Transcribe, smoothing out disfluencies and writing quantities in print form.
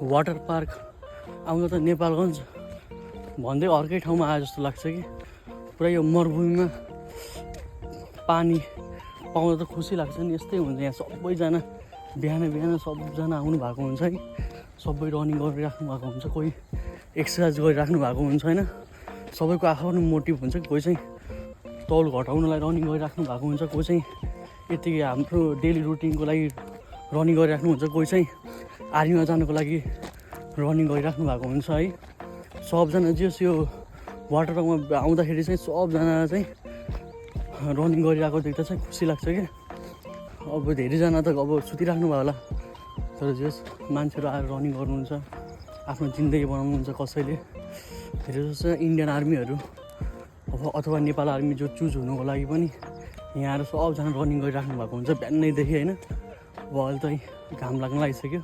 Water park आउँदा त नेपालगञ्ज भन्दै अर्कै ठाउँमा आए जस्तो लाग्छ कि पुरा यो मरुभूमिमा पानी पाउँदा त खुसी लाग्छ नि। यस्तै हुन्छ यहाँ सबैजना बिहान सबजना आउनु भएको हुन्छ है, सबै रनिङ गरिराख्नु भएको हुन्छ, कोही एक्सर्साइज गरिराख्नु भएको हुन्छ होइन। सबैको आफ्नो मोटिभ हुन्छ, कोही चाहिँ तौल घटाउनलाई रनिङ गरिराख्नु भएको हुन्छ, कोही चाहिँ यतिकै हाम्रो डेली रुटिनको लागि रनिङ गरिराख्नु हुन्छ, कोही चाहिँ आर्मीमा जानुको लागि रनिङ गरिराख्नु भएको हुन्छ है। सबजना जस यो वाटर पार्कमा आउँदाखेरि चाहिँ सबजना चाहिँ रनिङ गरिरहेको देख्दा चाहिँ खुसी लाग्छ क्या। अब धेरैजना त अब सुतिराख्नु भयो होला, तर जस मान्छेहरू आएर रनिङ गर्नुहुन्छ, आफ्नो जिन्दगी बनाउनुहुन्छ। कसैले धेरै जस्तो इन्डियन आर्मीहरू अथवा नेपाल आर्मी जो चुज हुनुको लागि पनि यहाँ आएर सबजना रनिङ गरिराख्नु भएको हुन्छ बिहानैदेखि होइन। अब अहिले त घाम लाग्न लागिसक्यो।